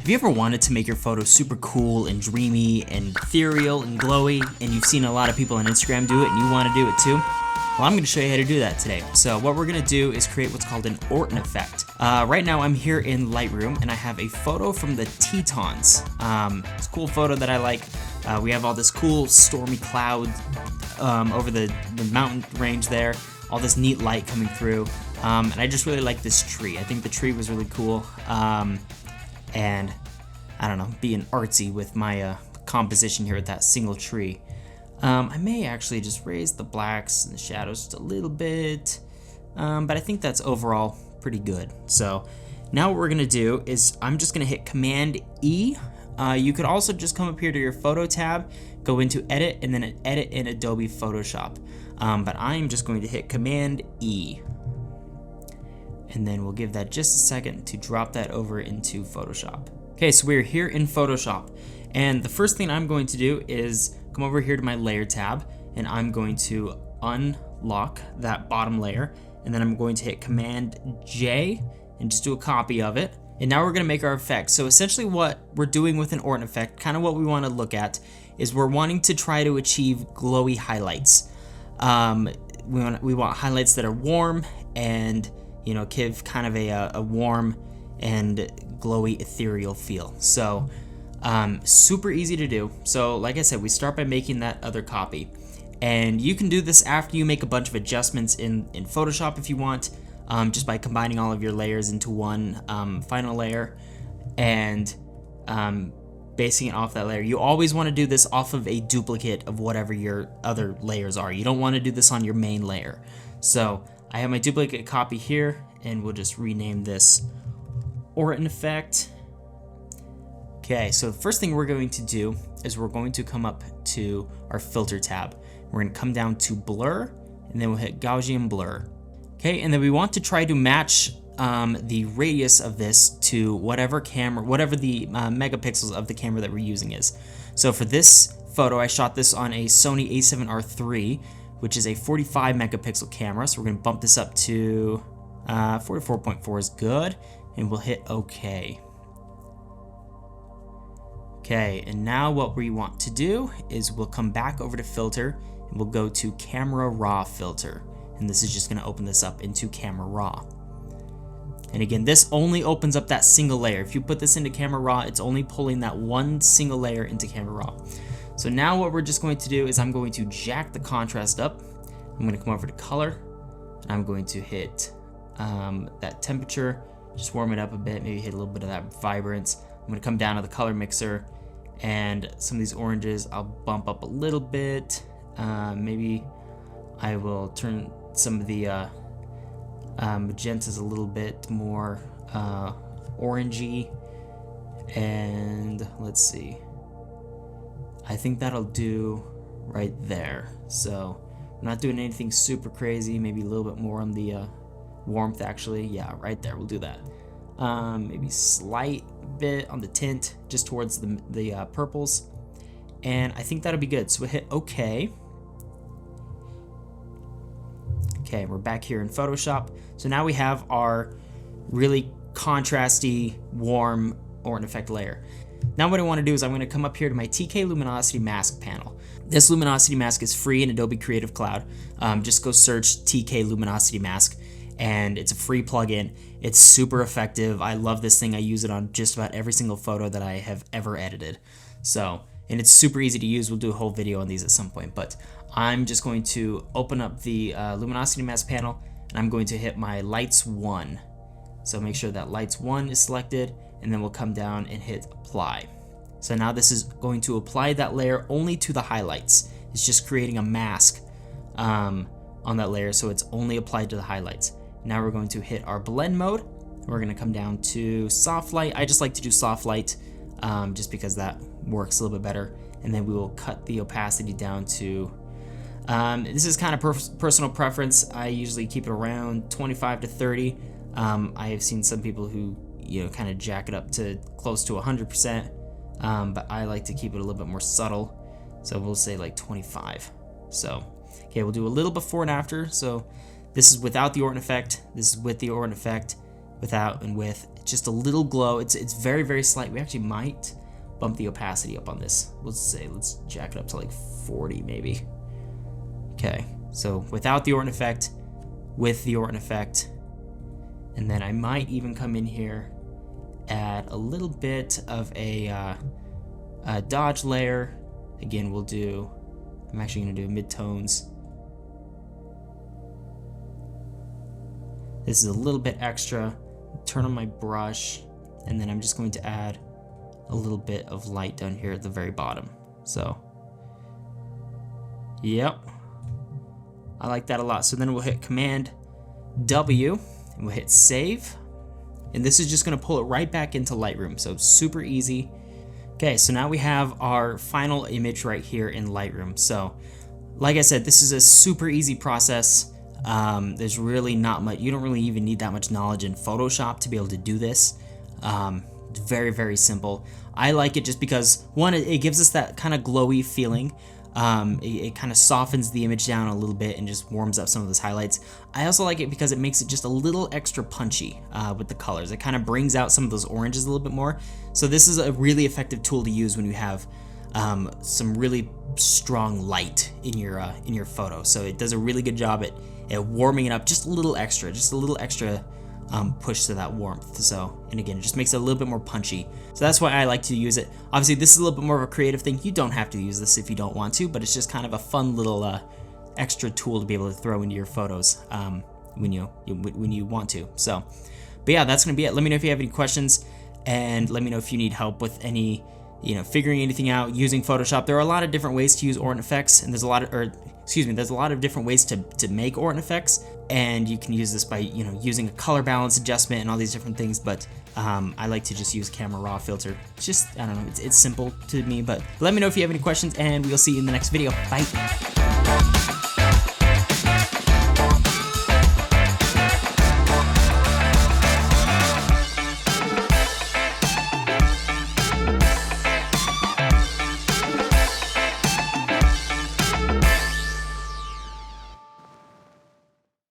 Have you ever wanted to make your photos super cool and dreamy and ethereal and glowy, and you've seen a lot of people on Instagram do it and you want to do it too? Well, I'm going to show you how to do that today. So what we're going to do is create what's called an Orton Effect. Right now I'm here in Lightroom and I have a photo from the Tetons. It's a cool photo that I like. We have all this cool stormy cloud over the mountain range there, all this neat light coming through, and I just really like this tree. I think the tree was really cool, and I don't know, being artsy with my composition here with that single tree. I may actually just raise the blacks and the shadows just a little bit, but I think that's overall pretty good. So now what we're gonna do is I'm just gonna hit Command E. You could also just come up here to your photo tab, go into edit, and then edit in Adobe Photoshop. But I'm just going to hit Command E. And then we'll give that just a second to drop that over into Photoshop. Okay, so we're here in Photoshop. And the first thing I'm going to do is come over here to my layer tab, and I'm going to unlock that bottom layer. And then I'm going to hit Command J and just do a copy of it. And now we're gonna make our effect. So essentially what we're doing with an Orton effect, kind of what we wanna look at, is we're wanting to try to achieve glowy highlights. We want highlights that are warm and, you know, give kind of a warm and glowy ethereal feel. So super easy to do. So like I said, we start by making that other copy. And you can do this after you make a bunch of adjustments in Photoshop if you want. Just by combining all of your layers into one final layer and basing it off that layer. You always want to do this off of a duplicate of whatever your other layers are. You don't want to do this on your main layer. So I have my duplicate copy here, and we'll just rename this Orton Effect. Okay, so the first thing we're going to do is we're going to come up to our filter tab. We're going to come down to blur, and then we'll hit Gaussian blur. Okay, and then we want to try to match the radius of this to whatever the megapixels of the camera that we're using is. So for this photo, I shot this on a Sony a7R III, which is a 45 megapixel camera. So we're gonna bump this up to 44.4 is good, and we'll hit OK. Okay, and now what we want to do is we'll come back over to filter, and we'll go to camera raw filter. And this is just gonna open this up into Camera Raw. And again, this only opens up that single layer. If you put this into Camera Raw, it's only pulling that one single layer into Camera Raw. So now what we're just going to do is I'm going to jack the contrast up. I'm gonna come over to color, and I'm going to hit that temperature, just warm it up a bit, maybe hit a little bit of that vibrance. I'm gonna come down to the color mixer, and some of these oranges I'll bump up a little bit. Maybe I will turn some of the magentas a little bit more orangey, and let's see, I think that'll do right there. So I'm not doing anything super crazy, maybe a little bit more on the warmth actually. Yeah, right there, we'll do that. Maybe slight bit on the tint just towards the purples, and I think that'll be good. So we'll hit OK. Okay, we're back here in Photoshop. So now we have our really contrasty, warm Orton Effect layer. Now what I want to do is I'm going to come up here to my TK Luminosity Mask panel. This luminosity mask is free in Adobe Creative Cloud. Just go search TK Luminosity Mask, and it's a free plugin. It's super effective. I love this thing. I use it on just about every single photo that I have ever edited. So, and it's super easy to use. We'll do a whole video on these at some point, but I'm just going to open up the luminosity mask panel, and I'm going to hit my lights 1. So make sure that lights 1 is selected, and then we'll come down and hit apply. So now this is going to apply that layer only to the highlights. It's just creating a mask on that layer, so it's only applied to the highlights. Now we're going to hit our blend mode. We're going to come down to soft light. I just like to do soft light just because that works a little bit better. And then we will cut the opacity down to this is kind of personal preference. I usually keep it around 25 to 30. I have seen some people who, you know, kind of jack it up to close to 100%, but I like to keep it a little bit more subtle. So we'll say like 25. So, okay, we'll do a little before and after. So this is without the Orton effect. This is with the Orton effect, without and with. just a little glow. It's very, very slight. We actually might bump the opacity up on this. Let's jack it up to like 40 maybe. Okay, so without the Orton effect, with the Orton effect, and then I might even come in here, add a little bit of a dodge layer. Again, I'm actually gonna do mid-tones. This is a little bit extra. Turn on my brush, and then I'm just going to add a little bit of light down here at the very bottom. So, yep, I like that a lot. So then we'll hit Command W, and we'll hit Save. And this is just gonna pull it right back into Lightroom, so super easy. Okay, so now we have our final image right here in Lightroom. So, like I said, this is a super easy process. There's really not much, you don't really even need that much knowledge in Photoshop to be able to do this. It's very, very simple. I like it just because, one, it gives us that kind of glowy feeling. It kind of softens the image down a little bit and just warms up some of those highlights. I also like it because it makes it just a little extra punchy with the colors. It kind of brings out some of those oranges a little bit more. So this is a really effective tool to use when you have some really strong light in your photo. So it does a really good job at warming it up just a little extra push to that warmth. So, and again, it just makes it a little bit more punchy. So that's why I like to use it. Obviously, this is a little bit more of a creative thing. You don't have to use this if you don't want to, but it's just kind of a fun little extra tool to be able to throw into your photos when you want to. So, but yeah, that's gonna be it. Let me know if you have any questions, and let me know if you need help with any, figuring anything out using Photoshop. There are a lot of different ways to use Orton effects, and there's a lot of different ways to make Orton effects, and you can use this by using a color balance adjustment and all these different things. But I like to just use Camera Raw filter. Just, I don't know, it's simple to me. But let me know if you have any questions, and we'll see you in the next video. Bye.